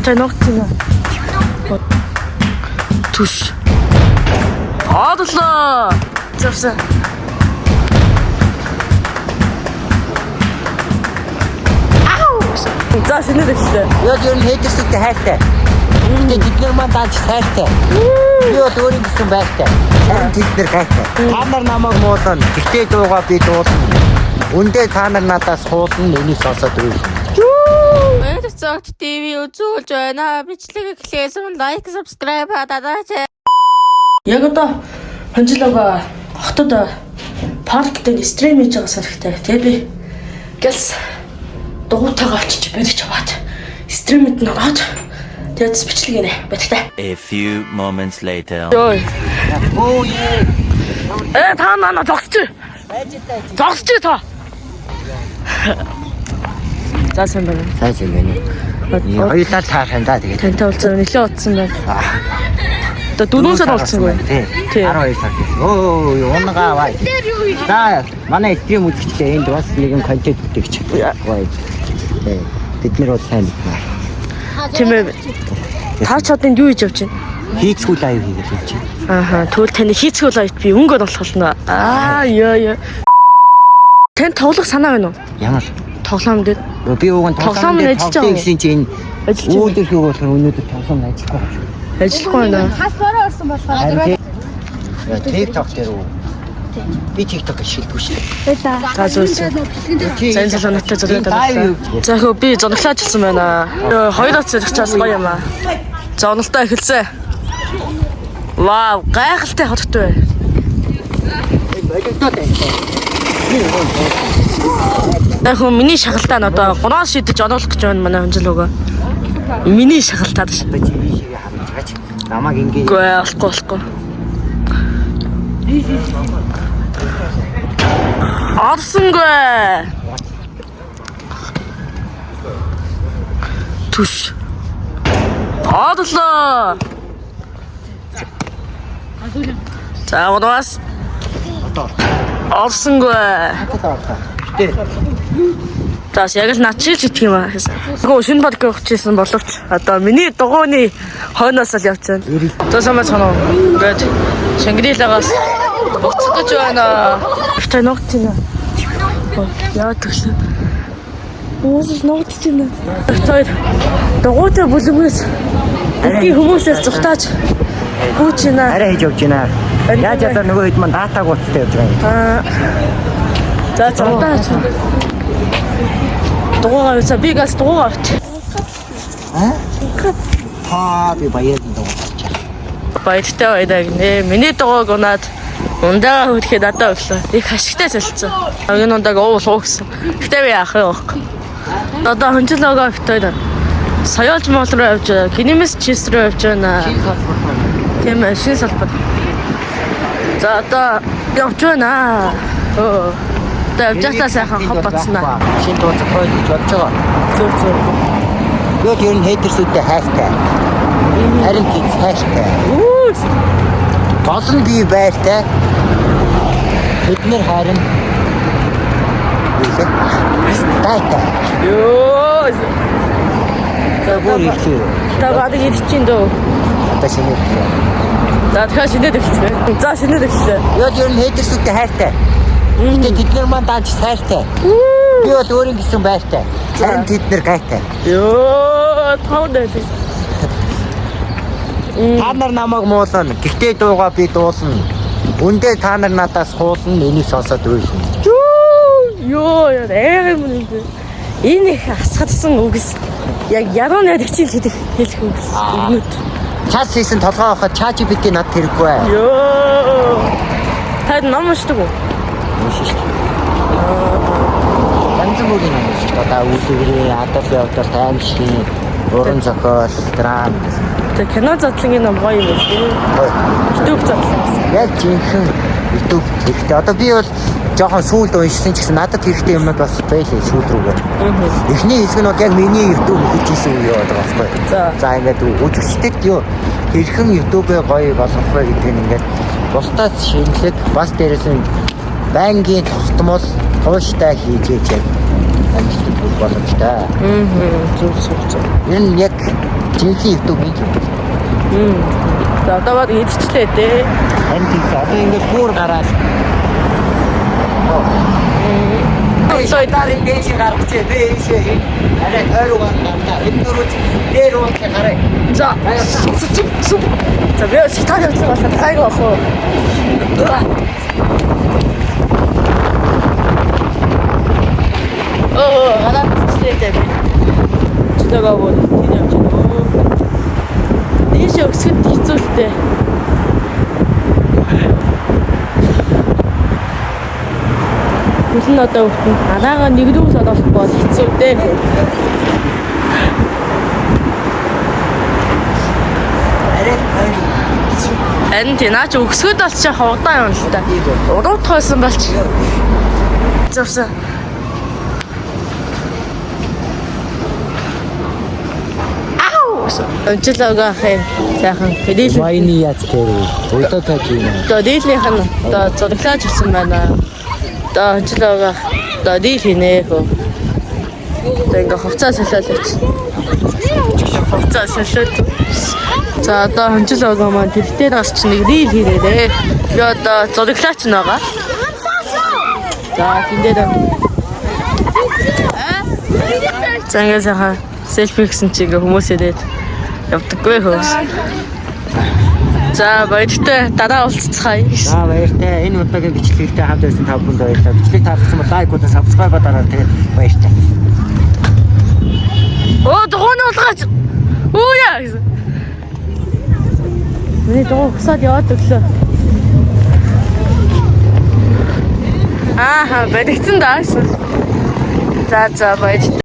Ихтэй ногтно. Түш. Адлаа. Завсан. За шинэ дэвшлээ. Яа ер нь хейтерстэй хайртай. Тэгээд тэднэр маань дааж хайртай. Би бол өөрийн гэсэн байртай. Харин тэднэр хайртай. Та нар намайг муулна. Гэхдээ дуугаа би дуулна. Үндэ та нар надаас хуулна. Энийг сонсоод үйл. Цогт ТV үзүүлж байна. Бичлэг эхлэсэн лайк, subscribe хадаач. Яг одоо хонжлогоо хотод парк дээр стрим хийж байгаа санагтай. Тэгээ би гэлс дугуйтайгаа очиж бэрч аваад стримэд нөрөөд тэгээд бичлэг нэ байттай. A few moments later. Оо яа. Та нана зогсч. Зогсч та. Заасан байна. Сайсан байна. Хоёулаа таархан да тэгээд. Тантай уулзсан нэлээд утсан байна. Одоо 4 сар болцсонгүй. Тий. 12 сар гэсэн. Оо, унгаа аваа. За, манай стрим үзэгчтэй энд бас нэгэн контент бүтээгч. Гоё. Бид нар бол сайн байна. Тийм ээ. Та ч одоо юу хийж явж байна? Хийцгүй лайв хийгээд явж байна. Ааха, тэгвэл таны хийцгүй лайв би өнгөөр болохлоо. Яа. Тань тоглох санаа байна уу? Ямар? Тоглоом дээр. Би уг нь тоглоом нь ажиллаж байгаа гэсэн чинь Ажиллаж үүдэрхүү болохоор өнөөдөр тоглоом ажиллахгүй байна. Ажиллахгүй байна. Хас бороо орсон болохоор. TikTok дээр үү? Би TikTok шилдэггүй шүү дээ. За зүйлсэн. Зэн залуунатай зөвлөд байна. За хөө би зоноглоожлсан байна. 2 оц зэрэгчээс гоё юм аа. За онолтой эхэлсэн. Вау, гайхалтай хоттой бай. Яг хөө миний шагалтай нь одоо 3 шидэж онолох гэж байна манай хонжлогоо. Миний шагалтай ш. Намаг ингэ. Болохгүй. Арсангүй. Түш. Адлаа. За удаас. Арсангүй. За яг л начил читг юм аа гэсэн. Нөгөө шинэ парк явчихсан боловч одоо миний дугууны хойноос л явж байна. Тосомоос хоноо. Гэт Шангрилагаас буцах гэж байна. Ихтэй ногтно. Яа төглөө. Уус ногтчихна. Тэр дугуйтай бүлгээс бидний хүмүүсээс зүхтааж гүйч байна. Арай хийж явж байна. Яаж одоо нөгөө хэд маань датаг уцтай явж байгаа юм. За цаатаач. Дугуйгаа юуса би газ дугуйгаа авч. Би баяр даа. Баяртай байдаг нэ. Миний дугуйг унаад ундаа хөтлөхөд надад өглөө. Их хашигтай солилцсон. Энэ ундааг уух гэсэн. Гэтэ би яах вэ? Одоо хонжлогоо битээр соёолж мол руу явж байгаа. Кинемис чиз рүү явж байна. Тийм ээ, шин салбар. За одоо явж байна. Одоо явж байгаа сайхан хот бацснаа. Шин дууц хойд болж байгаа. Зүр. Юу ер нь хейтерсүүдтэй хайртай. Харин тийм хайртай. Гол нь би байртай. Бид нэр харин тайтай. Ёо. За бүр ихтэй. Та бадаг идчихин дөө. Одоо шинэ. За дахиад шинэ дэвчихсэн. За шинэ дэвчлээ. Юу ер нь хейтерсүүдтэй хайртай. Тэгээд тэднэр маань дааж хайртай. Би бол өөрийн гэсэн байртай. Харин тэднэр гайтай. Ёо, таудай. Та нар намайг муулна. Гэхдээ дуугаа би дуулна. Үндэ та нар надаас хуулна. Энийг сонсоод үйл. Ёо, яа юм бэ? Энэ их асгадсан үгс. Яг яруу найрагчийн хэлэх үгс. Чат хийсэн толгой авахад ChatGPT над хэрэггүй бай. Ёо. Тад ном уншдаг уу? Янз бүрийн ном уншдаг. Одоо үлгэрийн, адал явдал, таймшгийн, уран зохиол, драм. Тэг кино задлангийн ном гоё юм байна. YouTube задлан. Яг жинхэнэ YouTube хэрэгтэй. Одоо би бол жоохон сүүлд уншсан ч гэсэн надад хэрэгтэй юмнууд бас байлээ сүүл рүүгээ. Эхний хэсэг нь бол яг миний YouTube хийжсэн үе яваад байгаа байхгүй. За ингээд үзэгчдэд юу хэрхэн YouTube-ыг гоё болгох вэ гэдэг нь ингээд бусдаас шинэлэг бас дээрээс нь байнгын тогтмол тууштай хийжээж яг амжилт болох боломжтой. Зүг. Энэ яг Жинхэнэ YouTube юм. За одоо бод идчихлээ дээ. Харин тийм одоо ингээд бүр гараад. Сой дарин дэжи гарч бэшээ. Арай ойроо гандаа. Энэ дөрөв дээр уу гараа. За. За би ситаа явуулсан бол тайгаа ах. Гараад ирчихлээ дээ. Чөлөөгөө бод тийм явж байна. Дээш өсгөд хэцүүлтэй. Хүлэн одоо өвтөн. Анаага нэгдүгээс олох бол хэцүү дээ. Харин тийм наач өсгөд болчих удаан юм л та. Уруудах байсан болч. Завсан. Өнчлөөгөө хэ сайхан хэдийл Вайны яц дээр өдөө таж юм. одоо дийлийнх нь одоо зураглаж ирсэн байна. Одоо өнчлөөгөө одоо дийл хийнэ хөө. Одоо ингээ хувцас солиолооч. Хувцас солиод. За одоо өнчлөөгөө маань тэртээ гарч нэг дийл хийрээ. Би одоо зураглаач байгаа. За тэндээ за ингээ сайхан селфи гэсэн чигээ хүмүүс ирээд явдаггүй хөөс. За баяртай дараа уулзцгаая. За баяртай. Энэ удаагийн бичлэгтэй хамт байсан та бүхэнд баярлалаа. Бичлэг таалагдсан бол лайк, subscribe дараад тэгээд баяртай. Оо дөрөв удаач. Оо яа. Миний дөрөв хсаад яваад өглөө. Баяртай даа. За баяртай.